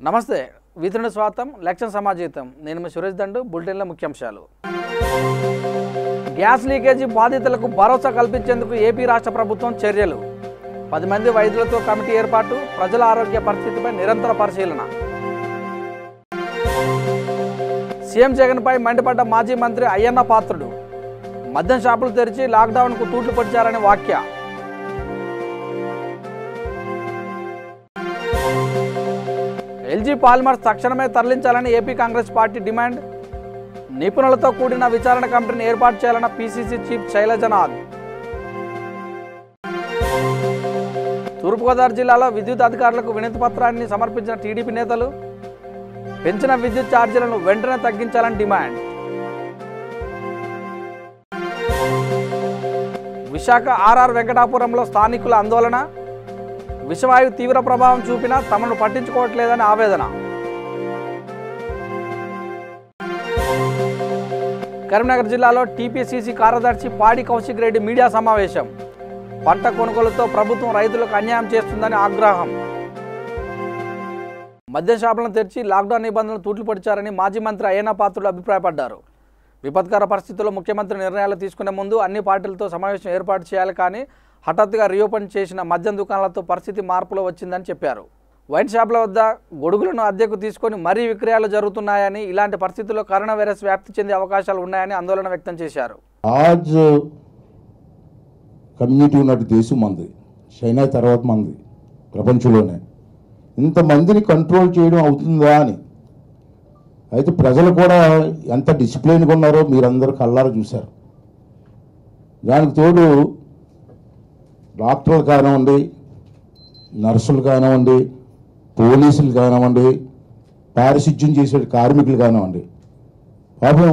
నమస్తే వితరణ స్వాగతం లక్ష్యం సమాజీతం నేను మీ సురేష్ దండు బులెటిన్ల ముఖ్యాంశాలు గ్యాస్ లీకేజీ బాధితులకు భరోసా కల్పించేందుకు ఏపీ రాష్ట్ర ప్రభుత్వం చర్యలు 10 మంది వైద్యులతో కమిటీ ఏర్పాటు ప్రజల ఆరోగ్య పరిస్థితిపై నిరంతర పరిశీలన సీఎం జగన్పై మండిపడ్డ మాజీ మంత్రి అయ్యన్న పాత్రుడు మద్యం షాపులు తెరిచి లాక్డౌన్కు తూట్లు పొడిచారని వ్యాఖ్య ఎల్జీ పాలిమర్స్ తక్షణమే తరలించాలని ఏపీ కాంగ్రెస్ పార్టీ డిమాండ్ నిపుణులతో కూడిన విచారణ కమిటీని ఏర్పాటు చేయాలన్న పీసీసీ చీఫ్ శైలజనాథ్ తూర్పుగోదావరి జిల్లాలో విద్యుత్ అధికారులకు వినతి పత్రాన్ని సమర్పించిన టీడీపీ నేతలు పెంచిన విద్యుత్ ఛార్జీలను వెంటనే తగ్గించాలని డిమాండ్ విశాఖ ఆర్ఆర్ వెంకటాపురంలో స్థానికుల ఆందోళన విషవాయు తీవ్ర ప్రభావం చూపినా తమను పట్టించుకోవట్లేదని ఆవేదన కరీంనగర్ జిల్లాలో టీపీసీసీ కార్యదర్శి పాడి కౌశిక్ రెడ్డి మీడియా సమావేశం పంట కొనుగోలుతో ప్రభుత్వం రైతులకు అన్యాయం చేస్తుందని ఆగ్రహం మద్యం షాపులను తెరిచి లాక్డౌన్ నిబంధనలు తూట్లు పొడిచారని మాజీ మంత్రి అయ్యన్న పాత్రుడు అభిప్రాయపడ్డారు. విపత్కర పరిస్థితుల్లో ముఖ్యమంత్రి నిర్ణయాలు తీసుకునే ముందు అన్ని పార్టీలతో సమావేశం ఏర్పాటు చేయాలి, కానీ హఠాత్తుగా రీఓపెన్ చేసిన మద్యం దుకాణాలతో పరిస్థితి మార్పులో వచ్చిందని చెప్పారు. వైన్ షాపుల వద్ద గొడుగులను అద్దెకు తీసుకొని మరీ విక్రయాలు జరుగుతున్నాయని, ఇలాంటి పరిస్థితుల్లో కరోనా వైరస్ వ్యాప్తి చెందే అవకాశాలు ఉన్నాయని ఆందోళన వ్యక్తం చేశారు. కమ్యూనిటీ ఉన్నట్టు దేశం మంది, చైనా తర్వాత మంది ప్రపంచంలోనే, ఇంతమందిని కంట్రోల్ చేయడం అవుతుందా అని. అయితే ప్రజలు కూడా ఎంత డిసిప్లిన్గా ఉన్నారో మీరందరూ కళ్ళారా చూశారు. దానికి తోడు డాక్టర్లు కానివ్వండి, నర్సులు కానివ్వండి, పోలీసులు కానివ్వండి, పారిశుధ్యం చేసే కార్మికులు కానివ్వండి, పాపం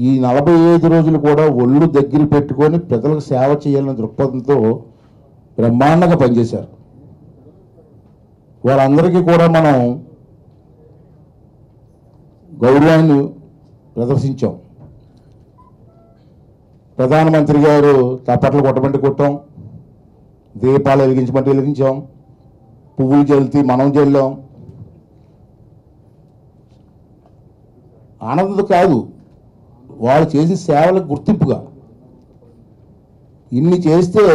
ఈ 45 రోజులు కూడా ఒళ్ళు దగ్గర పెట్టుకొని ప్రజలకు సేవ చేయాలనే దృక్పథంతో బ్రహ్మాండంగా పనిచేశారు. వాళ్ళందరికీ కూడా మనం గౌరవాన్ని ప్రదర్శించాం. ప్రధానమంత్రి గారు తప్పట్లు కొట్టమంటే కొట్టాం, దీపాలు వెలిగించమంటే వెలిగించాం, పువ్వులు జల్లి మనం జల్లాం. ఆనందం కాదు, వాళ్ళు చేసే సేవలకు గుర్తింపుగా ఇన్ని చేస్తే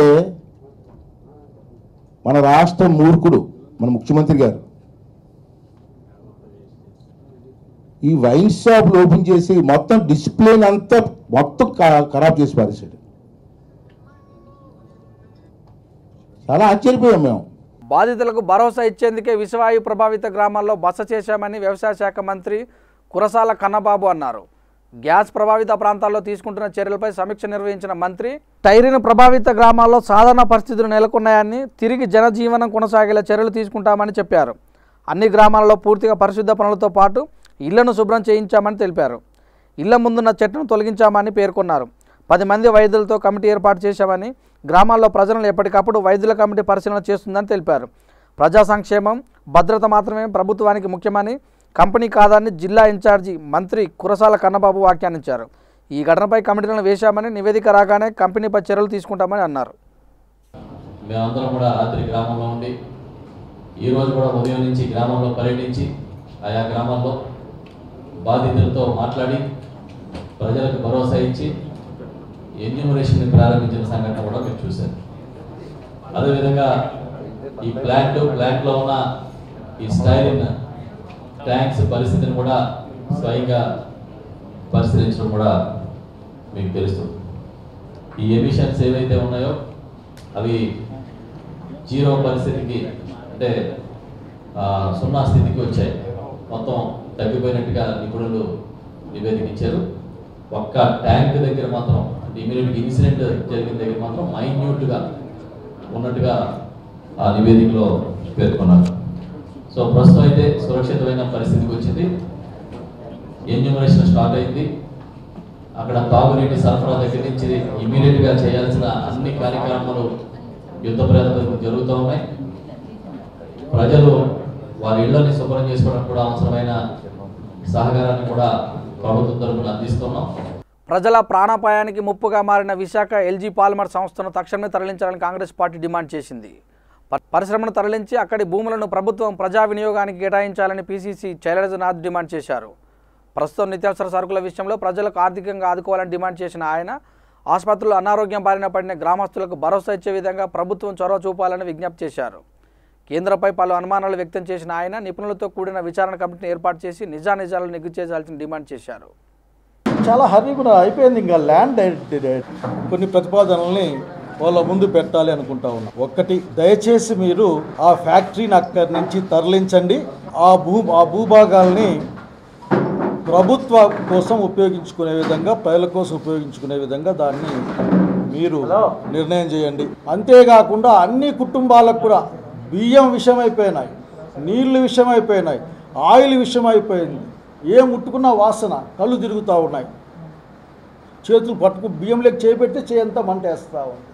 మన రాష్ట్ర మూర్ఖుడు మన ముఖ్యమంత్రి గారు ఈ వైన్ షాప్లు ఓపెన్ చేసి మొత్తం డిసిప్లిన్ అంతా మొత్తం ఖరాబ్ చేసి పారేశాడు. చాలా ఆశ్చర్యపోయాం మేము. బాధితులకు భరోసా ఇచ్చేందుకే విషవాయు ప్రభావిత గ్రామాల్లో బస చేశామని వ్యవసాయ శాఖ మంత్రి కురసాల కన్నబాబు అన్నారు. గ్యాస్ ప్రభావిత ప్రాంతాల్లో తీసుకుంటున్న చర్యలపై సమీక్ష నిర్వహించిన మంత్రి టైరిన్ ప్రభావిత గ్రామాల్లో సాధారణ పరిస్థితులు నెలకొన్నాయని, తిరిగి జనజీవనం కొనసాగేలా చర్యలు తీసుకుంటామని చెప్పారు. అన్ని గ్రామాల్లో పూర్తిగా పరిశుద్ధ పనులతో పాటు ఇళ్లను శుభ్రం చేయించామని తెలిపారు. ఇళ్ల ముందున్న చెట్టును తొలగించామని పేర్కొన్నారు. 10 మంది వైద్యులతో కమిటీ ఏర్పాటు చేశామని, గ్రామాల్లో ప్రజలను ఎప్పటికప్పుడు వైద్యుల కమిటీ పరిశీలన చేస్తుందని తెలిపారు. ప్రజా సంక్షేమం, భద్రత మాత్రమే ప్రభుత్వానికి ముఖ్యమని, కంపెనీ కాదని జిల్లా ఇన్ఛార్జి మంత్రి కురసాల కన్నబాబు వ్యాఖ్యానించారు. ఈ ఘటనపై కమిటీలను వేశామని, నివేదిక రాగానే కంపెనీపై చర్యలు తీసుకుంటామని అన్నారు. మేమందరం కూడా రాత్రి గ్రామంలో ఉండి ఈరోజు కూడా ఉదయం నుంచి గ్రామంలో పర్యటించి ఆయా గ్రామాల్లో బాధితులతో మాట్లాడి ప్రజలకు భరోసా ఇచ్చి ఎన్యూమరేషన్ని ప్రారంభించిన సంఘటన కూడా మీరు చూశారు. అదేవిధంగా ఈ ప్లాంట్లో ఉన్న ఈ స్టైరిన్ ట్యాంక్స్ పరిస్థితిని కూడా స్వయంగా పరిశీలించడం కూడా మీకు తెలుస్తుంది. ఈ ఎమిషన్స్ ఏవైతే ఉన్నాయో అవి జీరో పరిస్థితికి, అంటే 0 స్థితికి వచ్చాయి. మొత్తం తగ్గిపోయినట్టుగా నిపుణులు నివేదిక ఇచ్చారు. ఒక్క ట్యాంక్ దగ్గర మాత్రం, అంటే ఇమీడియట్గా ఇన్సిడెంట్ జరిగిన దగ్గర మాత్రం మైన్యూట్గా ఉన్నట్టుగా ఆ నివేదికలో పేర్కొన్నారు. సో ప్రస్తుతం అయితే సురక్షితమైన పరిస్థితికి వచ్చింది. ఎన్యూమరేషన్ స్టార్ట్ అయింది. అక్కడ తాగునీటి సరఫరా దగ్గర నుంచి ఇమీడియట్గా చేయాల్సిన అన్ని కార్యక్రమాలు యుద్ధ ప్రాతిపదికన జరుగుతూ ఉన్నాయి. ప్రజలు వారి ఇళ్లని శుభ్రం చేసుకోవడానికి కూడా అవసరమైన సహకారాన్ని కూడా ప్రభుత్వం తరఫున అందిస్తున్నాం. ప్రజల ప్రాణాపాయానికి ముప్పుగా మారిన విశాఖ ఎల్జీ పాలిమర్ సంస్థను తక్షణమే తరలించాలని కాంగ్రెస్ పార్టీ డిమాండ్ చేసింది. పరిశ్రమను తరలించి అక్కడి భూములను ప్రభుత్వం ప్రజా వినియోగానికి కేటాయించాలని పీసీసీ శైలజనాథ్ డిమాండ్ చేశారు. ప్రస్తుతం నిత్యావసర సరుకుల విషయంలో ప్రజలకు ఆర్థికంగా ఆదుకోవాలని డిమాండ్ చేసిన ఆయన ఆసుపత్రుల్లో అనారోగ్యం బారిన పడిన గ్రామస్తులకు భరోసా ఇచ్చే విధంగా ప్రభుత్వం చొరవ చూపాలని విజ్ఞప్తి చేశారు. కేంద్రంపై పలు అనుమానాలు వ్యక్తం చేసిన ఆయన నిపుణులతో కూడిన విచారణ కమిటీని ఏర్పాటు చేసి నిజానిజాలను నిగ్గు చేయాల్సిన డిమాండ్ చేశారు. చాలా హర్రీ కూడా అయిపోయింది. ఇంకా ల్యాండ్ కొన్ని ప్రతిపాదనల్ని వాళ్ళ ముందు పెట్టాలి అనుకుంటా ఉన్నాం. ఒకటి, దయచేసి మీరు ఆ ఫ్యాక్టరీని అక్కడి నుంచి తరలించండి. ఆ భూభాగాల్ని ప్రభుత్వ కోసం ఉపయోగించుకునే విధంగా, ప్రజల కోసం ఉపయోగించుకునే విధంగా దాన్ని మీరు నిర్ణయం చేయండి. అంతేకాకుండా అన్ని కుటుంబాలకు కూడా బియ్యం విషమైపోయినాయి, నీళ్లు విషమైపోయినాయి, ఆయిల్ విషమైపోయింది. ఏం ముట్టుకున్నా వాసన, కళ్ళు తిరుగుతూ ఉన్నాయి, చేతులు పట్టుకు బియ్యంలోకి చేపెట్టి చేయంతా మంట వేస్తూ ఉంది.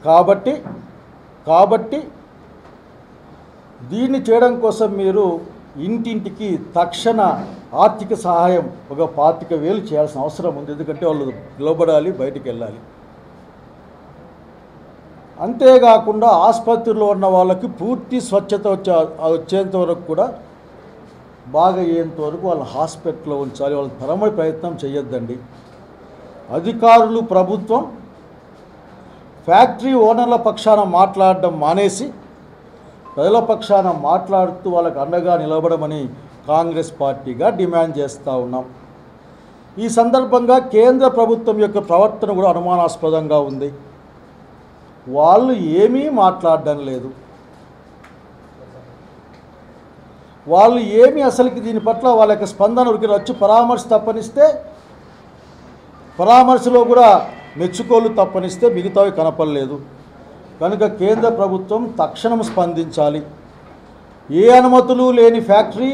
కాబట్టి దీన్ని చేయడం కోసం మీరు ఇంటింటికి తక్షణ ఆర్థిక సహాయం ఒక 25,000 చేయాల్సిన అవసరం ఉంది. ఎందుకంటే వాళ్ళు నిలబడాలి, బయటికి వెళ్ళాలి. అంతేకాకుండా ఆసుపత్రిలో ఉన్న వాళ్ళకి పూర్తి స్వచ్ఛత వచ్చేంత వరకు కూడా, బాగా అయ్యేంత వరకు వాళ్ళ హాస్పిటల్లో ఉంచాలి. వాళ్ళ తరమై ప్రయత్నం చేయొద్దండి. అధికారులు, ప్రభుత్వం ఫ్యాక్టరీ ఓనర్ల పక్షాన మాట్లాడడం మానేసి ప్రజల పక్షాన మాట్లాడుతూ వాళ్ళకు అండగా నిలబడమని కాంగ్రెస్ పార్టీగా డిమాండ్ చేస్తూ ఉన్నాం. ఈ సందర్భంగా కేంద్ర ప్రభుత్వం యొక్క ప్రవర్తన కూడా అనుమానాస్పదంగా ఉంది. వాళ్ళు ఏమీ మాట్లాడడం లేదు. వాళ్ళు ఏమీ అసలుకి దీని పట్ల వాళ్ళ యొక్క స్పందన వచ్చి పరామర్శ తప్పనిస్తే, పరామర్శలో కూడా మెచ్చుకోలు తప్పనిస్తే మిగతావి కనపడలేదు. కనుక కేంద్ర ప్రభుత్వం తక్షణం స్పందించాలి. ఏ అనుమతులు లేని ఫ్యాక్టరీ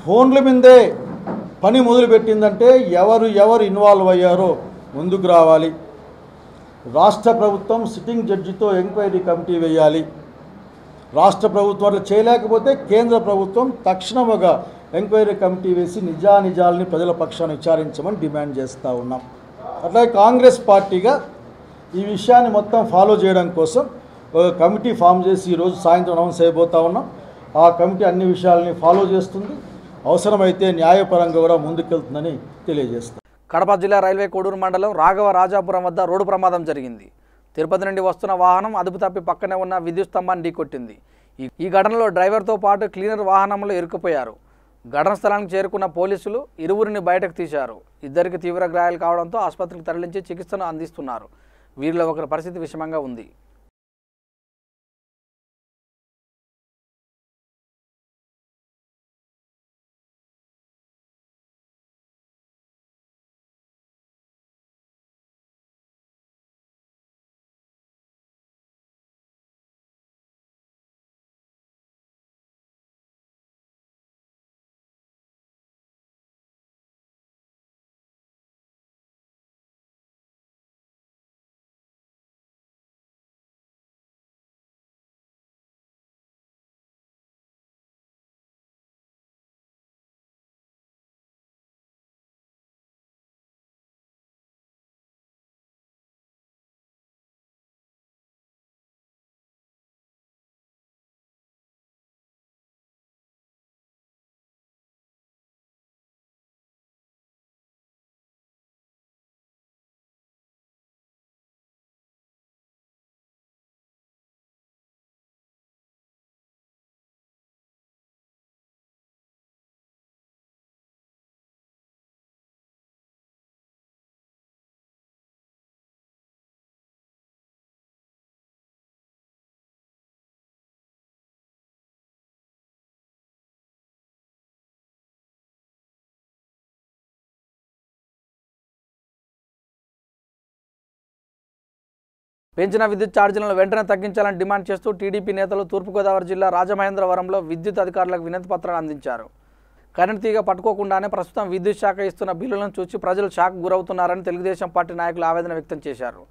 ఫోన్ల మీదే పని మొదలుపెట్టిందంటే ఎవరు ఇన్వాల్వ్ అయ్యారో ముందుకు రావాలి. రాష్ట్ర ప్రభుత్వం సిట్టింగ్ జడ్జితో ఎంక్వైరీ కమిటీ వేయాలి. రాష్ట్ర ప్రభుత్వం అట్లా చేయలేకపోతే కేంద్ర ప్రభుత్వం తక్షణం ఒక ఎంక్వైరీ కమిటీ వేసి నిజానిజాలని ప్రజల పక్షాన్ని విచారించమని డిమాండ్ చేస్తూ ఉన్నాం. అట్లాగే కాంగ్రెస్ పార్టీగా ఈ విషయాన్ని మొత్తం ఫాలో చేయడం కోసం ఒక కమిటీ ఫామ్ చేసి ఈరోజు సాయంత్రం అనౌన్స్ అయిపోతూ ఉన్నాం. ఆ కమిటీ అన్ని విషయాలని ఫాలో చేస్తుంది, అవసరమైతే న్యాయపరంగా కూడా ముందుకెళ్తుందని తెలియజేస్తాం. కడప జిల్లా రైల్వే కోడూరు మండలం రాఘవ రాజాపురం వద్ద రోడ్డు ప్రమాదం జరిగింది. తిరుపతి నుండి వస్తున్న వాహనం అదుపు తప్పి పక్కనే ఉన్న విద్యుత్ స్తంభాన్ని ఢీకొట్టింది. ఈ ఘటనలో డ్రైవర్తో పాటు క్లీనర్ వాహనంలో ఇరుక్కుపోయారు. ఘటన స్థలానికి చేరుకున్న పోలీసులు ఇరువురిని బయటకు తీశారు. ఇద్దరికి తీవ్ర గాయాలు కావడంతో ఆసుపత్రికి తరలించి చికిత్సను అందిస్తున్నారు. వీరిలో ఒకరి పరిస్థితి విషమంగా ఉంది. పెంచిన విద్యుత్ ఛార్జీలను వెంటనే తగ్గించాలని డిమాండ్ చేస్తూ టీడీపీ నేతలు తూర్పుగోదావరి జిల్లా రాజమహేంద్రవరంలో విద్యుత్ అధికారులకు వినతి పత్రాలు అందించారు. కరెంట్ తీగ పట్టుకోకుండానే ప్రస్తుతం విద్యుత్ శాఖ ఇస్తున్న బిల్లులను చూసి ప్రజలు షాక్ గురవుతున్నారని తెలుగుదేశం పార్టీ నాయకులు ఆవేదన వ్యక్తం చేశారు.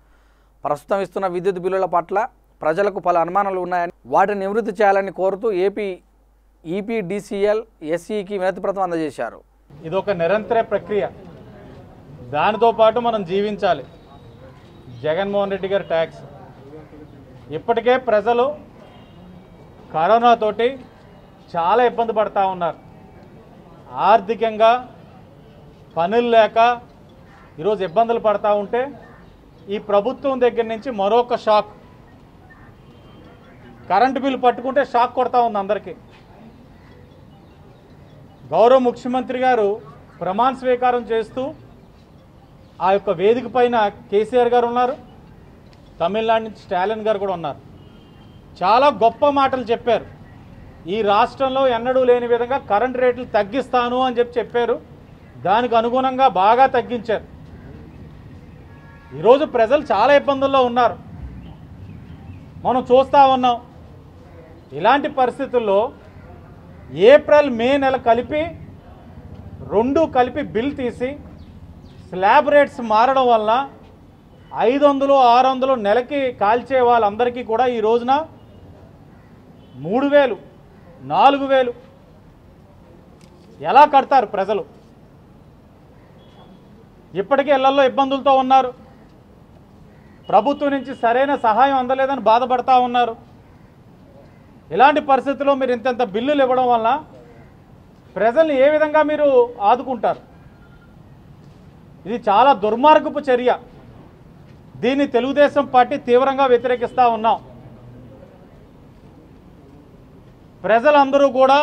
ప్రస్తుతం ఇస్తున్న విద్యుత్ బిల్లుల పట్ల ప్రజలకు పలు అనుమానాలు ఉన్నాయని, వాటిని నివృత్తి చేయాలని కోరుతూ ఏపీ ఈపీడీసీఎల్ ఎస్ఈకి వినతి పత్రం అందజేశారు. ఇదొక నిరంతర ప్రక్రియ. దానితో పాటు మనం జీవించాలి. జగన్మోహన్ రెడ్డి గారి ట్యాక్స్ ఇప్పటికే ప్రజలు కరోనాతోటి చాలా ఇబ్బంది పడతా ఉన్నారు. ఆర్థికంగా పనులు లేక ఈరోజు ఇబ్బందులు పడతా ఉంటే ఈ ప్రభుత్వం దగ్గర నుంచి మరొక షాక్. కరెంటు బిల్లు పట్టుకుంటే షాక్ కొడతా ఉంది అందరికీ. గౌరవ ముఖ్యమంత్రి గారు ప్రమాణ స్వీకారం చేస్తూ ఆ యొక్క వేదిక పైన కేసీఆర్ గారు ఉన్నారు, తమిళనాడు నుంచి స్టాలిన్ గారు కూడా ఉన్నారు. చాలా గొప్ప మాటలు చెప్పారు. ఈ రాష్ట్రంలో ఎన్నడూ లేని విధంగా కరెంట్ రేట్లు తగ్గిస్తాను అని చెప్పారు. దానికి అనుగుణంగా బాగా తగ్గించారు. ఈరోజు ప్రజలు చాలా ఇబ్బందుల్లో ఉన్నారు, మనం చూస్తూ ఉన్నాం. ఇలాంటి పరిస్థితుల్లో ఏప్రిల్ మే నెల కలిపి రెండు కలిపి బిల్ తీసి స్లాబ్ రేట్స్ మారడం వల్ల 500 600 నెలకి కాల్చే వాళ్ళందరికీ కూడా ఈ రోజున 3000 4000 ఎలా కడతారు ప్రజలు? ఇప్పటికే ఇళ్లలో ఇబ్బందులతో ఉన్నారు. ప్రభుత్వం నుంచి సరైన సహాయం అందలేదని బాధపడతా ఉన్నారు. ఇలాంటి పరిస్థితుల్లో మీరు ఇంత బిల్లులు ఇవ్వడం వల్ల ప్రజల్ని ఏ విధంగా మీరు ఆదుకుంటారు? ఇది చాలా దుర్మార్గపు చర్య. దీన్ని తెలుగుదేశం పార్టీ తీవ్రంగా వ్యతిరేకిస్తూ ఉన్నాం. ప్రజలందరూ కూడా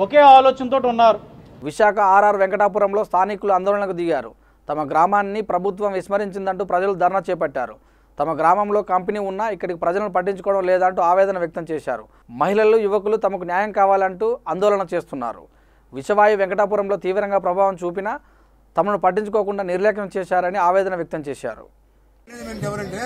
ఒకే ఆలోచనతో ఉన్నారు. విశాఖ ఆర్ఆర్ వెంకటాపురంలో స్థానికులు ఆందోళనకు దిగారు. తమ గ్రామాన్ని ప్రభుత్వం విస్మరించిందంటూ ప్రజలు ధర్నా చేపట్టారు. తమ గ్రామంలో కంపెనీ ఉన్నా ఇక్కడికి ప్రజలను పట్టించుకోవడం లేదంటూ ఆవేదన వ్యక్తం చేశారు. మహిళలు, యువకులు తమకు న్యాయం కావాలంటూ ఆందోళన చేస్తున్నారు. విషవాయు వెంకటాపురంలో తీవ్రంగా ప్రభావం చూపినా తమను పట్టించుకోకుండా నిర్లక్ష్యం చేశారని ఆవేదన వ్యక్తం చేశారు. ఎవరంటే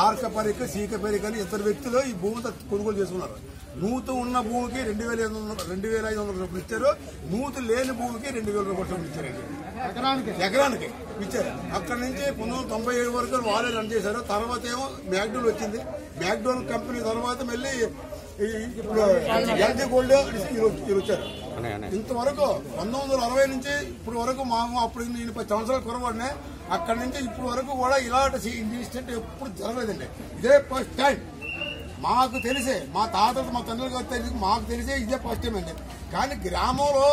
ఆర్కపరిక సీకపరికని ఇద్దరు వ్యక్తులు ఈ భూమి కొనుగోలు చేసుకున్నారు. నూతు ఉన్న భూమికి 2500 రూపాయలు ఇచ్చారు. నూతు లేని భూమికి 2000 రూపాయలు ఇచ్చారండి. ఎకరానికి ఇచ్చారు. అక్కడ నుంచి 1997 వరకు వాళ్ళే రన్ చేశారు. తర్వాత ఏమో మ్యాక్డోల్ వచ్చింది. మ్యాక్డోల్ కంపెనీ తర్వాత మళ్ళీ ఇప్పుడు ఎల్జీ గోల్డ్ వచ్చారు. ఇంతవరకు 1960 నుంచి ఇప్పుడు వరకు అప్పుడు నేను 10 సంవత్సరాలు కురబడినా అక్కడి నుంచి ఇప్పుడు వరకు కూడా ఇలాంటి ఇన్సిడెంట్ ఎప్పుడు జరగలేదండి. ఇదే ఫస్ట్ టైం మాకు తెలిసే, మా తాతలు మా తండ్రులు తెలిసి మాకు తెలిసే ఇదే ఫస్ట్ టైం అండి. కానీ గ్రామంలో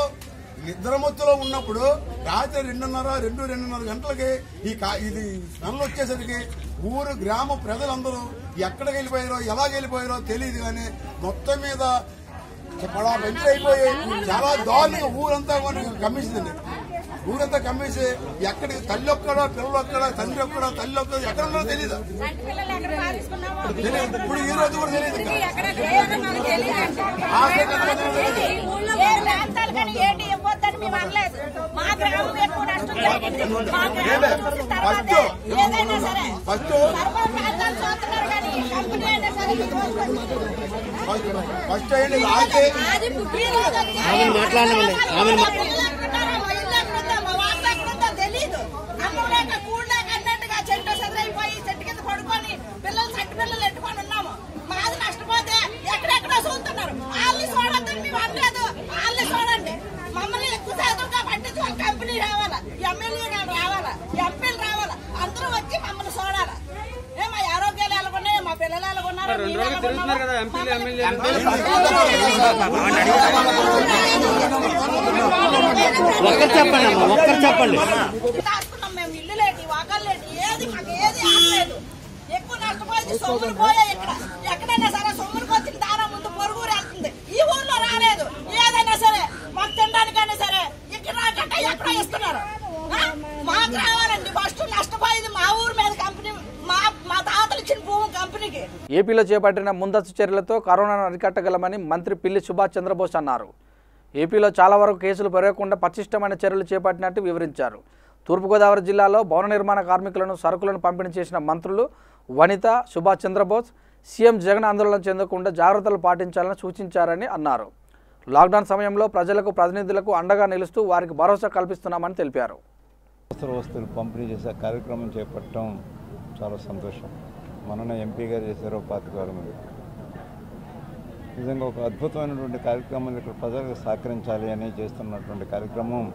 నిద్రమత్తులో ఉన్నప్పుడు రాత్రి 2:30 గంటలకి ఇది స్మెల్ వచ్చేసరికి ఊరు గ్రామ ప్రజలందరూ ఎక్కడికి వెళ్ళిపోయారో ఎలా వెళ్ళిపోయారో తెలియదు. కానీ మొత్తం మీద పెంచి అయిపోయి చాలా దారుణంగా ఊరంతా కమ్మేసిందండి. ఊరంతా కమ్మేసి ఎక్కడికి తల్లి ఒక్కడా పిల్లలు ఒక్కడా తండ్రి ఒక్కడా తల్లి ఒక్కడా ఎక్కడ ఉన్నారో తెలియదు. ఇప్పుడు ఈ రోజు కూడా తెలియదు. ఫస్ట్ అయ్యింది మాట్లాడండి. తెలీదు అమ్మలేక కూడలేక అన్నట్టుగా చెట్టు సదరైపోయి చెట్టు కింద పడుకొని పిల్లలు చట్టి పిల్లలు ఎట్టుకొని ఉన్నాము. మాది నష్టపోతే ఎక్కడెక్కడో చూస్తున్నారు. వాళ్ళని చూడొద్దని మేము అనలేదు. వాళ్ళని చూడండి. మమ్మల్ని ఎక్కువ శాతంగా పట్టించుకొని కంపెనీ రావాలా, ఎమ్మెల్యే గారు రావాలా, ఎంపీలు రావాలా, అందరూ వచ్చి మమ్మల్ని చూడాలా. మా ఆరోగ్యాలు ఎలాగున్నాయి, మా పిల్లలు ఎలాగున్నారు, చెప్పండి. దాచుకున్నాం మేము. ఇల్లు లేటి, వాకలు లేటి, ఏది మాకు ఏది ఆడలేదు. ఎక్కువ నష్టపోయింది. సొమ్ములు పోయాయి. ఎక్కడైనా సరే సొమ్ములు వచ్చి దారా ముందు పొరుగురు వెళ్తుంది. ఈ ఊర్లో రాలేదు. ఏదైనా సరే మాకు తినడానికైనా సరే ఇక్కడ గట్ట ఎక్కడ ఇస్తున్నారు. మాకు రావాలండి. ఫస్ట్ నష్టపోయింది మా ఊరు మీద కంపెనీ, మా తాతలు ఇచ్చిన భూమి కంపెనీకి. ఏపీలో చేపట్టిన ముందస్తు చర్యలతో కరోనాను అరికట్టగలమని మంత్రి పిల్లి సుభాష్ చంద్రబోస్ అన్నారు. ఏపీలో చాలా వరకు కేసులు పెరగకుండా పటిష్టమైన చర్యలు చేపట్టినట్టు వివరించారు. తూర్పుగోదావరి జిల్లాలో భవన నిర్మాణ కార్మికులను సరుకులను పంపిణీ చేసిన మంత్రులు వనిత, సుభాష్ చంద్రబోస్ సీఎం జగన్ ఆందోళన చెందకుండా జాగ్రత్తలు పాటించాలని సూచించారని అన్నారు. లాక్డౌన్ సమయంలో ప్రజలకు, ప్రతినిధులకు అండగా నిలుస్తూ వారికి భరోసా కల్పిస్తున్నామని తెలిపారు. అవసర వస్తువులు పంపిణీ చేసే కార్యక్రమం చేపట్టడం చాలా సంతోషం. మొన్న ఎంపీ గారు చేశారు 25 మంది. నిజంగా ఒక అద్భుతమైనటువంటి కార్యక్రమాలు ఇక్కడ ప్రజలకు సహకరించాలి అని చేస్తున్నటువంటి కార్యక్రమం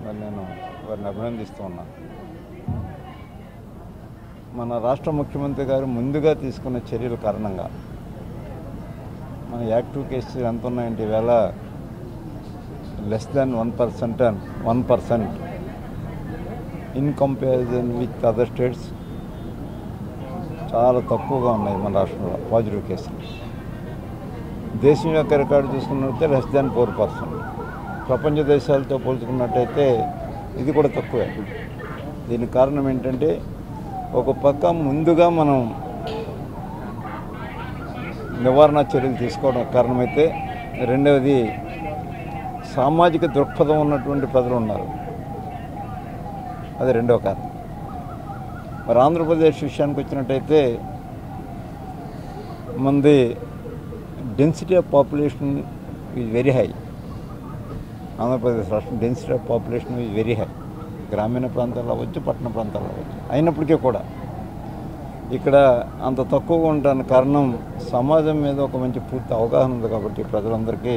మరి నేను వారిని అభినందిస్తూ ఉన్నాను. మన రాష్ట్ర ముఖ్యమంత్రి గారు ముందుగా తీసుకున్న చర్యల కారణంగా మన యాక్టివ్ కేసులు ఎంత ఉన్నాయంటే ఈవేళ less than 1% in comparison with other states చాలా తక్కువగా ఉన్నాయి మన రాష్ట్రంలో పాజిటివ్ కేసులు. దేశం యొక్క రికార్డు చూసుకున్నట్లయితే లెస్ దాన్ 4%. ప్రపంచ దేశాలతో పోల్చుకున్నట్టయితే ఇది కూడా తక్కువే. దీనికి కారణం ఏంటంటే ఒక పక్క ముందుగా మనం నివారణ చర్యలు తీసుకోవడం కారణమైతే, రెండవది సామాజిక దృక్పథం ఉన్నటువంటి ప్రజలు ఉన్నారు, అది రెండవ కారణం. మరి ఆంధ్రప్రదేశ్ విషయానికి వచ్చినట్టయితే మనది density of population is very high. Andhra Pradesh రాష్ట్రం density of population is very high. గ్రామీణ ప్రాంతాల్లో అవ్వచ్చు, పట్టణ ప్రాంతాల్లో అవ్వచ్చు. అయినప్పటికీ కూడా ఇక్కడ అంత తక్కువగా ఉండడానికి కారణం సమాజం మీద ఒక మంచి పూర్తి అవగాహన ఉంది కాబట్టి ప్రజలందరికీ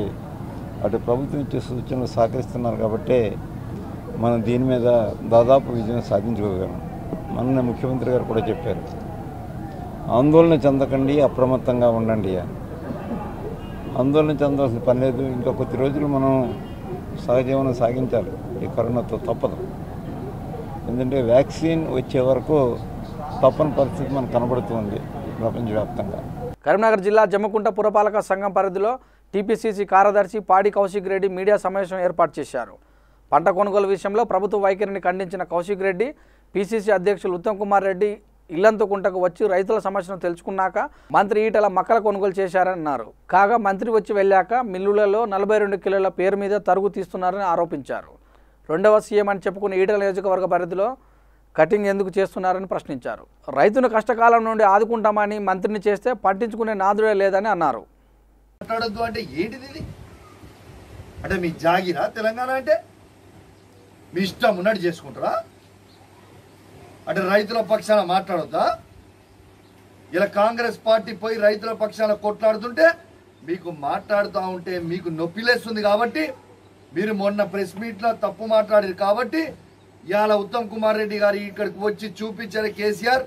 అటు ప్రభుత్వం ఇచ్చే సూచనలు సహకరిస్తున్నారు కాబట్టి మనం దీని మీద దాదాపు విజయం సాధించగలిగాము. మన ముఖ్యమంత్రి గారు కూడా చెప్పారు, ఆందోళన చెందకండి, అప్రమత్తంగా ఉండండి అని. ఆందోళన చెందాల్సిన పని లేదు. ఇంకా కొద్ది రోజులు మనం సహజీవనం సాగించాలి ఈ కరోనాతో, తప్పదు. ఎందుకంటే వ్యాక్సిన్ వచ్చే వరకు తప్పని పరిస్థితి మనకు కనబడుతుంది ప్రపంచవ్యాప్తంగా. కరీంనగర్ జిల్లా జమ్మకుంట పురపాలక సంఘం పరిధిలో టీపీసీసీ కార్యదర్శి పాడి కౌశిక్ రెడ్డి మీడియా సమావేశం ఏర్పాటు చేశారు. పంట కొనుగోలు విషయంలో ప్రభుత్వ వైఖరిని ఖండించిన కౌశిక్ రెడ్డి పీసీసీ అధ్యక్షులు ఉత్తమ్ కుమార్ రెడ్డి ఇల్లంతకుంటకు వచ్చి రైతుల సమస్యను తెలుసుకున్నాక మంత్రి ఈటల మక్కల కొనుగోలు చేశారన్నారు. కాగా మంత్రి వచ్చి వెళ్ళాక మిల్లులలో 42 కిలోల పేరు మీద తరుగు తీస్తున్నారని ఆరోపించారు. రెండవ సీఎం అని చెప్పుకున్న ఈటల నియోజకవర్గ పరిధిలో కటింగ్ ఎందుకు చేస్తున్నారని ప్రశ్నించారు. రైతును కష్టకాలం నుండి ఆదుకుంటామని మంత్రిని చేస్తే పట్టించుకునే నాదుడే లేదని అన్నారు. మాట్లాడద్దు అంటే ఏంటిది ఇది? అంటే మీ జాగిరా తెలంగాణ అంటే మీ ఇష్టం ఉన్నట్టు చేసుకుంటారా? అంటే రైతుల పక్షాన మాట్లాడొద్దా? ఇలా కాంగ్రెస్ పార్టీ పోయి రైతుల పక్షాన కొట్లాడుతుంటే మీకు మాట్లాడుతూ ఉంటే మీకు నొప్పిలేస్తుంది కాబట్టి మీరు మొన్న ప్రెస్ మీట్లో తప్పు మాట్లాడారు కాబట్టి ఇవాళ ఉత్తమ్ కుమార్ రెడ్డి గారు ఇక్కడికి వచ్చి చూపించారు. కేసీఆర్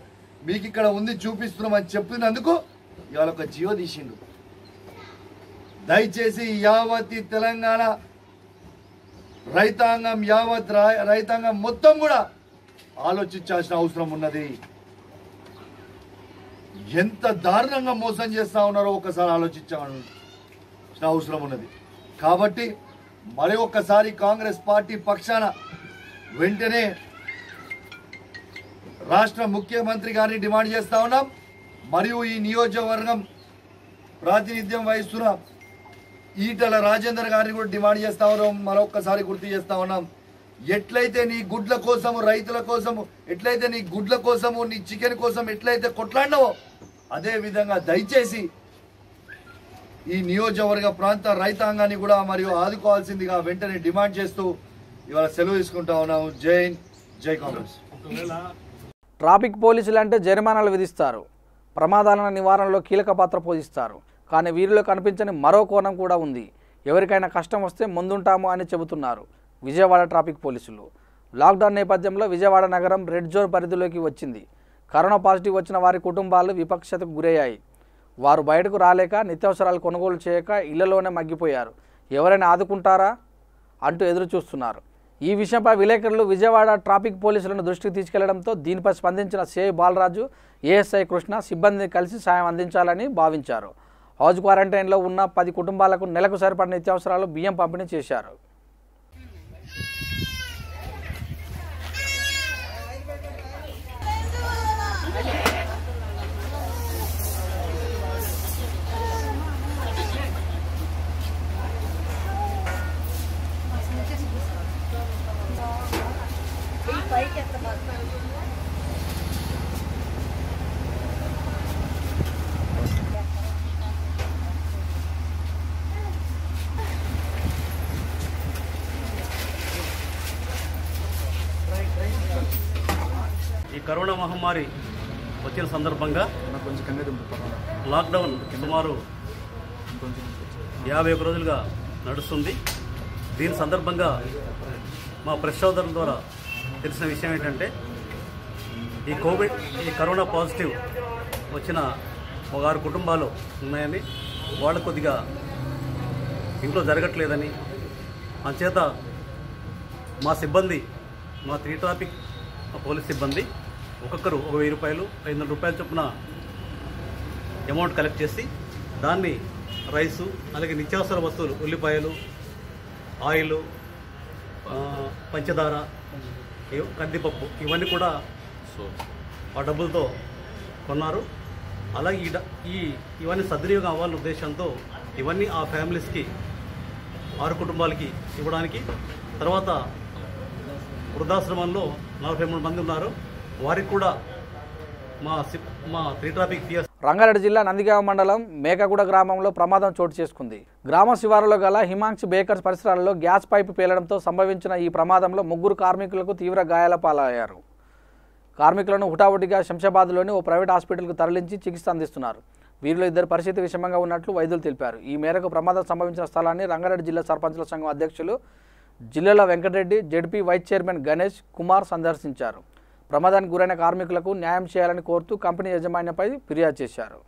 మీకు ఇక్కడ ఉంది చూపిస్తున్నామని చెప్పినందుకు ఇవాళ ఒక జియో తీసిండు. దయచేసి యావత్ తెలంగాణ రైతాంగం, యావత్ రైతాంగం మొత్తం కూడా ఆలోచించాల్సిన అవసరం ఉన్నది. ఎంత దారుణంగా మోసం చేస్తా ఉన్నారో ఒకసారి ఆలోచించాల్సిన అవసరం ఉన్నది. కాబట్టి మరి ఒక్కసారి కాంగ్రెస్ పార్టీ పక్షాన వెంటనే రాష్ట్ర ముఖ్యమంత్రి గారిని డిమాండ్ చేస్తా ఉన్నాం. మరియు ఈ నియోజకవర్గం ప్రాతినిధ్యం వహిస్తున్న ఈటల రాజేందర్ గారిని కూడా డిమాండ్ చేస్తా ఉన్నాం. మరొక్కసారి గుర్తు చేస్తా ఉన్నాం, ఎట్లయితే నీ గుడ్ల కోసము, రైతుల కోసము, ఎట్లయితే నీ గుడ్ల కోసము, నీ చికెన్ కోసం ఎట్లయితే కొట్లాడినావో అదే విధంగా దయచేసి ఈ నియోజకవర్గ ప్రాంత రైతాంగాన్ని కూడా మరియు ఆదుకోవాల్సిందిగా వెంటనే డిమాండ్ చేస్తూ ఇవాళ సెలవు తీసుకుంటా ఉన్నాము. జై హింద్, జై కాంగ్రెస్. ట్రాఫిక్ పోలీసులు అంటే జరిమానాలు విధిస్తారు, ప్రమాదాల నివారణలో కీలక పాత్ర పోషిస్తారు. కానీ వీరిలో కనిపించని మరో కోణం కూడా ఉంది. ఎవరికైనా కష్టం వస్తే ముందుంటాము అని చెబుతున్నారు విజయవాడ ట్రాఫిక్ పోలీసులు. లాక్డౌన్ నేపథ్యంలో విజయవాడ నగరం రెడ్ జోన్ పరిధిలోకి వచ్చింది. కరోనా పాజిటివ్ వచ్చిన వారి కుటుంబాలు విపక్షతకు గురయ్యాయి. వారు బయటకు రాలేక, నిత్యావసరాలు కొనుగోలు చేయక ఇళ్లలోనే మగ్గిపోయారు. ఎవరైనా ఆదుకుంటారా అంటూ ఎదురు చూస్తున్నారు. ఈ విషయంపై విలేకరులు విజయవాడ ట్రాఫిక్ పోలీసులను దృష్టికి తీసుకెళ్లడంతో దీనిపై స్పందించిన సిఐ బాలరాజు, ఏఎస్ఐ కృష్ణ సిబ్బందిని కలిసి సాయం అందించాలని భావించారు. హౌస్ క్వారంటైన్లో ఉన్న 10 కుటుంబాలకు నెలకు సరిపడిన నిత్యావసరాలు, బియ్యం పంపిణీ చేశారు. ఈ కరోనా మహమ్మారి వచ్చిన సందర్భంగా లాక్డౌన్ సుమారు 51 రోజులుగా నడుస్తుంది. దీని సందర్భంగా మా ప్రెస్ సోదరుల ద్వారా తెలిసిన విషయం ఏంటంటే ఈ కరోనా పాజిటివ్ వచ్చిన ఒక 6 కుటుంబాలు ఉన్నాయని, వాళ్ళు కొద్దిగా ఇంట్లో జరగట్లేదని, అంచేత మా సిబ్బంది, మా 3 ట్రాఫిక్ పోలీస్ సిబ్బంది ఒక్కొక్కరు 1000 రూపాయలు 500 రూపాయల చొప్పున అమౌంట్ కలెక్ట్ చేసి దాన్ని రైసు, అలాగే నిత్యావసర వస్తువులు, ఉల్లిపాయలు, ఆయిల్, పంచదార, కందిపప్పు, ఇవన్నీ కూడా ఆ డబ్బులతో కొన్నారు. అలాగే ఇవన్నీ సద్వినియోగం అవ్వాలనే ఉద్దేశంతో ఇవన్నీ ఆ ఫ్యామిలీస్కి 6 కుటుంబాలకి ఇవ్వడానికి, తర్వాత వృద్ధాశ్రమంలో 43 మంది ఉన్నారు, వారికి కూడా మా 3 ట్రాఫిక్ పిఎస్. రంగారెడ్డి జిల్లా నందిగామ మండలం మేకగూడ గ్రామంలో ప్రమాదం చోటు చేసుకుంది. గ్రామ శివారులో గల హిమాంక్షి బేకర్స్ పరిసరాల్లో గ్యాస్ పైపు పేలడంతో సంభవించిన ఈ ప్రమాదంలో 3 కార్మికులకు తీవ్ర గాయాల పాలయ్యారు. కార్మికులను హుటాహుటిగా శంషాబాద్లోని ఓ ప్రైవేట్ హాస్పిటల్కు తరలించి చికిత్స అందిస్తున్నారు. వీరిలో 2 పరిస్థితి విషమంగా ఉన్నట్లు వైద్యులు తెలిపారు. ఈ మేరకు ప్రమాదం సంభవించిన స్థలాన్ని రంగారెడ్డి జిల్లా సర్పంచుల సంఘం అధ్యక్షులు జిల్లాల Venkatareddy, ZP vice chairman Ganesh Kumar సందర్శించారు. ప్రమాదానికి గురైన కార్మికులకు న్యాయం చేయాలని కోరుతూ కంపెనీ యాజమాన్యంపై ఫిర్యాదు చేశారు.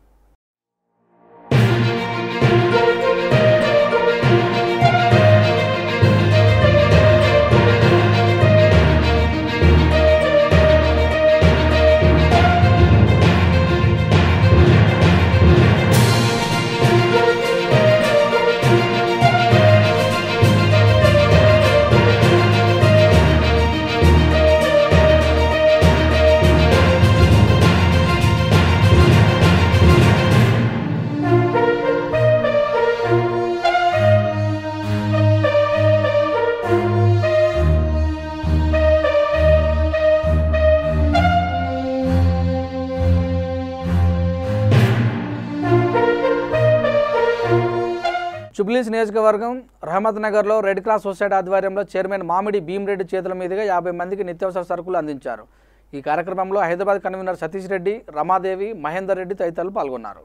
జుబ్లీస్ నియోజకవర్గం రహమత్ నగర్లో రెడ్ క్రాస్ సొసైటీ ఆధ్వర్యంలో చైర్మన్ మామిడి భీమరెడ్డి చేతుల మీదుగా 50 మందికి నిత్యావసర సరుకులు అందించారు. ఈ కార్యక్రమంలో హైదరాబాద్ కన్వీనర్ సతీష్ రెడ్డి, రమాదేవి, మహేందర్ రెడ్డి తదితరులు పాల్గొన్నారు.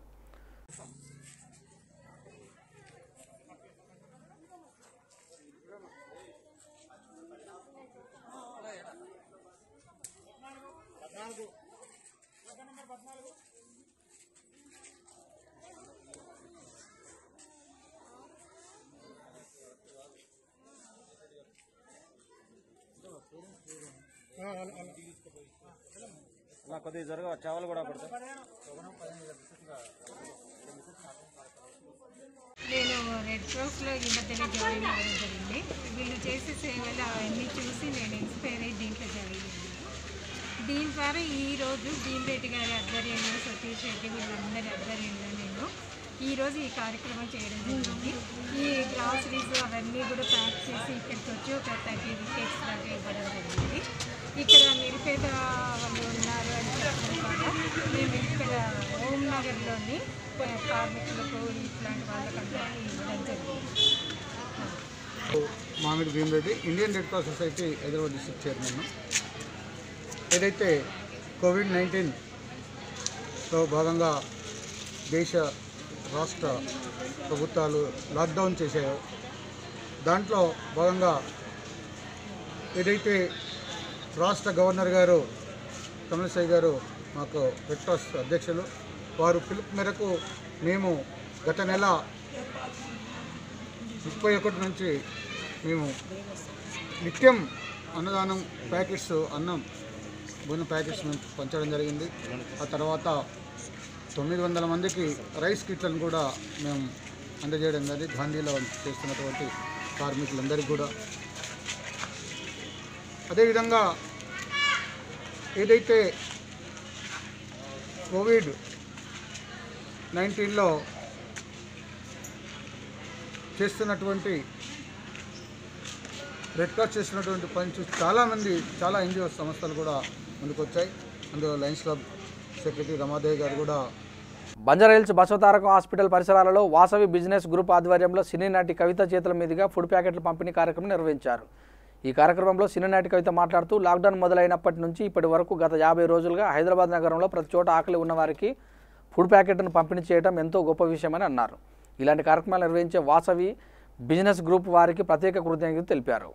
కొద్దిగా జరగ చావలు కూడా పడతాయి. నేను రెడ్ క్రాస్లో ఈ మధ్యనే జాయిన్ అవ్వడం జరిగింది. వీళ్ళు చేసే సేవలు అవన్నీ చూసి నేను ఇన్స్పైర్ అయ్యి దీంట్లో జాయిన్ అయ్యాను. దీని ద్వారా ఈరోజు భీమరెడ్డి గారి ఆధ్వర్యంలో, సతీష్ రెడ్డి వీళ్ళందరి ఆధ్వర్యంలో నేను ఈరోజు ఈ కార్యక్రమం చేయడం జరిగింది. ఈ గ్రాసరీస్ అవన్నీ కూడా ప్యాక్ చేసి ఇక్కడికి వచ్చి ఒక 30 వికెట్స్ దాకా ఇవ్వడం జరిగింది. ఇక్కడ నిరుపేద వాళ్ళు ఉన్నారు అని చెప్పడం ద్వారా మేము ఇక్కడ ఓం నగర్లోని కార్మికులకు ఇట్లాంటి వాళ్ళకందరికీ ఇవ్వడం జరిగింది. మామిడి Bheema Reddy, Indian red cross society Hyderabad district chairman. ఏదైతే కోవిడ్-19లో భాగంగా దేశ రాష్ట్ర ప్రభుత్వాలు లాక్డౌన్ చేశాయో దాంట్లో భాగంగా ఏదైతే రాష్ట్ర గవర్నర్ గారు తమిళసై గారు మాకు రెడ్ క్రాస్ అధ్యక్షులు, వారు పిలుపు మేరకు మేము గత నెల 31 నుంచి మేము నిత్యం అన్నదానం ప్యాకెట్స్, అన్నం భోజన ప్యాకెట్స్ మేము పంచడం జరిగింది. ఆ తర్వాత 900 మందికి రైస్ కిట్లను కూడా మేము అందజేయడం జరిగింది. గాంధీలో చేస్తున్నటువంటి కార్మికులందరికీ కూడా. అదేవిధంగా ఏదైతే కోవిడ్-19లో చేస్తున్నటువంటి రెడ్ క్రాస్ చేస్తున్నటువంటి పని చూసి చాలామంది, చాలా ఎన్జిఓ సంస్థలు కూడా ముందుకు వచ్చాయి. అందులో లయన్స్ క్లబ్ సెక్రటరీ రమాదేవి గారు కూడా. బంజారాహిల్స్ బసవతారకం హాస్పిటల్ పరిసరాలలో వాసవి బిజినెస్ గ్రూప్ ఆధ్వర్యంలో సినీ నటి కవిత చేతుల మీదుగా ఫుడ్ ప్యాకెట్ల పంపిణీ కార్యక్రమం నిర్వహించారు. ఈ కార్యక్రమంలో సినీ నటి కవిత మాట్లాడుతూ లాక్డౌన్ మొదలైనప్పటి నుంచి ఇప్పటి వరకు గత 50 రోజులుగా హైదరాబాద్ నగరంలో ప్రతి చోట ఆకలి ఉన్నవారికి ఫుడ్ ప్యాకెట్లను పంపిణీ చేయడం ఎంతో గొప్ప విషయమని అన్నారు. ఇలాంటి కార్యక్రమాలు నిర్వహించే వాసవి బిజినెస్ గ్రూప్ వారికి ప్రత్యేక కృతజ్ఞతలు తెలిపారు.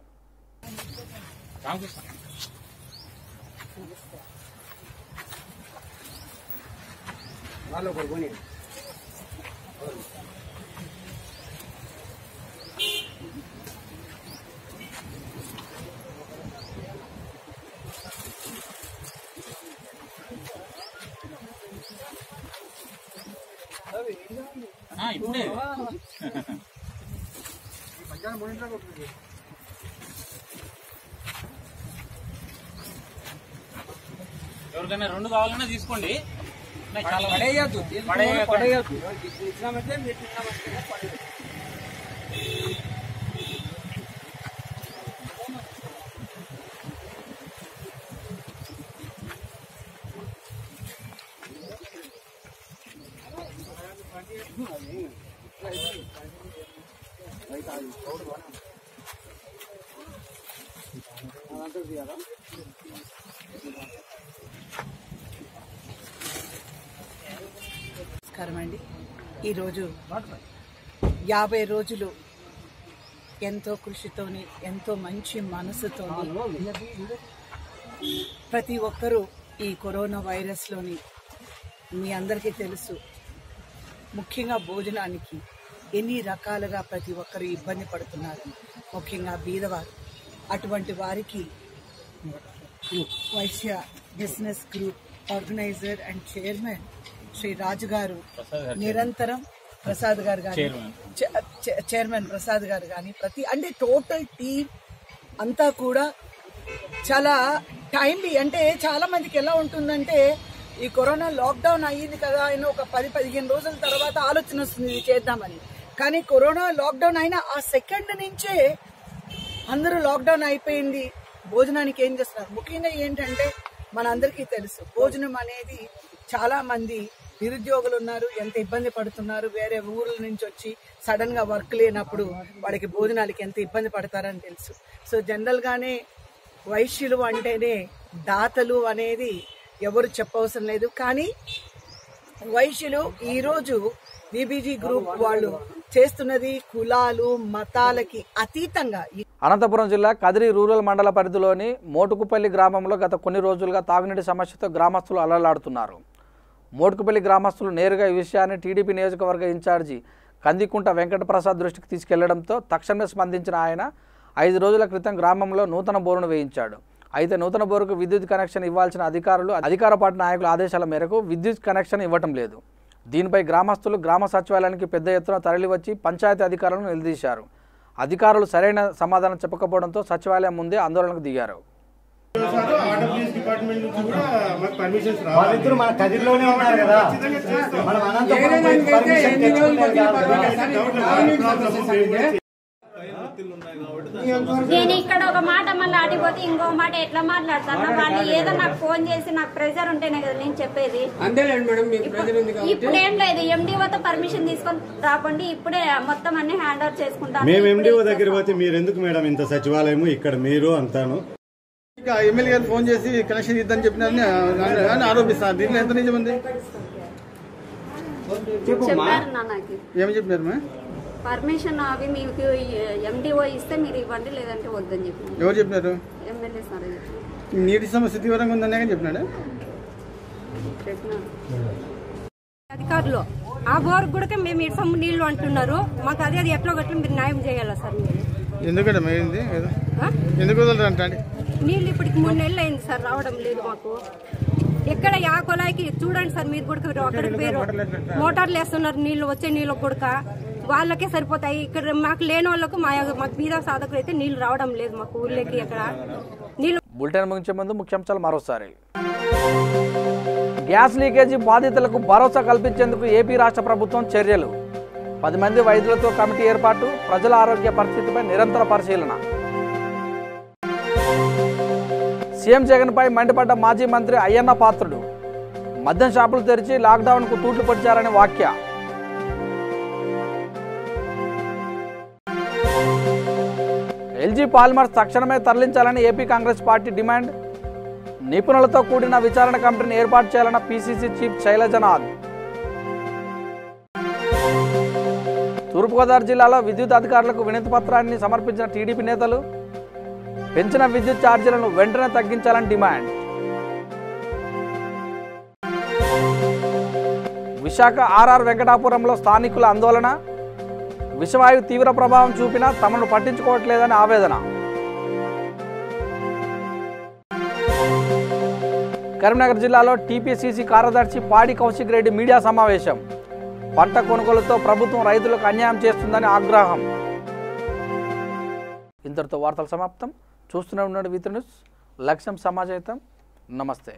ఎవరికైనా 2 కావాలన్నా తీసుకోండి. నమస్కారం అండి. ఈరోజు 50 రోజులు ఎంతో కృషితోని ఎంతో మంచి మనసుతోని ప్రతి ఒక్కరూ ఈ కరోనా వైరస్లోని మీ అందరికీ తెలుసు, ముఖ్యంగా భోజనానికి ఎన్ని రకాలుగా ప్రతి ఒక్కరు ఇబ్బంది పడుతున్నారు, ముఖ్యంగా బీదవారు. అటువంటి వారికి Vaishya business group organiser and chairman Shri Raju గారు నిరంతరం, ప్రసాద్ గారు కానీ చైర్మన్ ప్రసాద్ గారు కానీ అంటే టోటల్ టీం అంతా కూడా చాలా టైమ్లీ. అంటే చాలా మందికి ఎలా ఉంటుందంటే ఈ కరోనా లాక్డౌన్ అయ్యింది కదా ఆయన ఒక 10-15 రోజుల తర్వాత ఆలోచన వస్తుంది ఇది చేద్దామని. కానీ కరోనా లాక్డౌన్ అయిన ఆ సెకండ్ నుంచే అందరూ లాక్డౌన్ అయిపోయింది, భోజనానికి ఏం చేస్తున్నారు. ముఖ్యంగా ఏంటంటే మనందరికీ తెలుసు భోజనం అనేది చాలా మంది నిరుద్యోగులు ఉన్నారు, ఎంత ఇబ్బంది పడుతున్నారు. వేరే ఊర్ల నుంచి వచ్చి సడన్ గా వర్క్ లేనప్పుడు వాడికి భోజనాలకి ఎంత ఇబ్బంది పడతారని తెలుసు. సో జనరల్ గానే వైశ్యులు అంటేనే దాతలు అనేది ఎవరు చెప్పవసరం లేదు. కానీ వైశ్యులు ఈరోజు బీబీజీ గ్రూప్ వాళ్ళు చేస్తున్నది కులాలు మతాలకి అతీతంగా. అనంతపురం జిల్లా కదిరి రూరల్ మండల పరిధిలోని మోటుకుపల్లి గ్రామంలో గత కొన్ని రోజులుగా తాగునీటి సమస్యతో గ్రామస్తులు అలలాడుతున్నారు. మోటుకుపల్లి గ్రామస్తులు నేరుగా ఈ విషయాన్ని టీడీపీ నియోజకవర్గ ఇన్ఛార్జి కందికుంట వెంకటప్రసాద్ దృష్టికి తీసుకెళ్లడంతో తక్షణమే స్పందించిన ఆయన 5 రోజుల క్రితం గ్రామంలో నూతన బోరును వేయించాడు. అయితే నూతన బోరుకు విద్యుత్ కనెక్షన్ ఇవ్వాల్సిన అధికారులు అధికార పార్టీ నాయకుల ఆదేశాల మేరకు విద్యుత్ కనెక్షన్ ఇవ్వటం లేదు. దీనిపై గ్రామస్తులు గ్రామ సచివాలయానికి పెద్ద ఎత్తున తరలివచ్చి పంచాయతీ అధికారులను నిలదీశారు. అధికారులు సరైన సమాధానం చెప్పకపోవడంతో సచివాలయం ముందే ఆందోళనకు దిగారు. నేను ఇక్కడ ఒక మాట మళ్ళీ ఆడిపోతే ఇంకో మాట ఎట్లా మాట్లాడతాను. వాళ్ళు ఏదో నాకు ఫోన్ చేసి నాకు ప్రెజర్ ఉంటేనే కదా నేను చెప్పేది. ఇప్పుడు ఏం లేదు, ఎండిఓతో పర్మిషన్ తీసుకొని రాకండి, ఇప్పుడే మొత్తం అన్ని హ్యాండ్ ఓవర్ చేసుకుంటాం. మేము ఎండిఓ దగ్గర పోతే మీరు ఎందుకు మేడం ఇంత సచివాలయం ఇక్కడ మీరు అంతాను ఎమ్మెల్యే గారు ఫోన్ చేసి కనెక్షన్ ఇద్దని చెప్పినారని ఆరోపిస్తున్నారు. దీంట్లో ఎంత నిజం ఉంది? చెప్పారు నాకు. ఏమి చెప్పారు? పర్మిషన్ అవి మీకు ఎండిఓ ఇస్తే మీరు ఇవ్వండి, లేదంటే వద్దని చెప్పి. ఎవరు చెప్పినారు? MLA sir. నీటి సమస్య తీవ్రంగా ఉందనే చెప్పినాడు. అధికారులు ఆ బోర్ కూడా మేము ఇటు నీళ్లు అంటున్నారు. మాకు అది ఎట్లా గట్ల మీరు న్యాయం చేయాలా సార్? ఎందుకంటే ఎందుకు వదలరంటే నీళ్ళు ఇప్పటికి 3 నెలలు అయింది సార్, రావడం లేదు మాకు. ఎక్కడ ఆ కొలాయికి చూడండి సార్, మీరు కూడా అక్కడికి పేరు మోటార్లు వేస్తున్నారు, నీళ్లు వచ్చే నీళ్ళు కొడుక వాళ్ళకే సరిపోతాయి. ఇక్కడ మాకు లేని వాళ్ళకు మాకు బీద సాధకులు అయితే నీళ్లు రావడం లేదు మాకు ఊళ్ళకి. అక్కడ నీళ్లు. బులెటిన్ ముగించే ముందు ముఖ్యాంశాలు మరోసారి. గ్యాస్ లీకేజీ బాధితులకు భరోసా కల్పించేందుకు ఏపీ రాష్ట్ర ప్రభుత్వం చర్యలు. 10 మంది వైద్యులతో కమిటీ ఏర్పాటు, ప్రజల ఆరోగ్య పరిస్థితిపై నిరంతర పరిశీలన. సీఎం జగన్పై మండిపడ్డ మాజీ మంత్రి అయ్యన్న పాత్రుడు. మద్యం షాపులు తెరిచి లాక్డౌన్కు తూట్లు పొడిచారని వ్యాఖ్య. ఎల్జీ పాలిమర్స్ తక్షణమే తరలించాలని ఏపీ కాంగ్రెస్ పార్టీ డిమాండ్. నిపుణులతో కూడిన విచారణ కమిటీని ఏర్పాటు చేయాలన్న పీసీసీ చీఫ్ శైలజనాథ్. తూర్పుగోదావరి జిల్లాలో విద్యుత్ అధికారులకు వినతి పత్రాన్ని సమర్పించిన టీడీపీ నేతలు. పెంచిన విద్యుత్ ఛార్జీలను వెంటనే తగ్గించాలని డిమాండ్. విశాఖ ఆర్ఆర్ వెంకటాపురంలో స్థానికుల ఆందోళన, విషవాయువు తీవ్ర ప్రభావం చూపినా తమను పట్టించుకోవట్లేదని ఆవేదన. కరీంనగర్ జిల్లాలో టీపీసీసీ కార్యదర్శి పాడి కౌశిక్ రెడ్డి మీడియా సమావేశం. పంట కొనుగోలుతో ప్రభుత్వం రైతులకు అన్యాయం చేస్తుందని ఆగ్రహం. ఇంతటితో వార్తలు సమాప్తం. చూస్తూనే ఉన్నాడు విత్ న్యూస్. లక్ష్యం సమాజహితం. నమస్తే.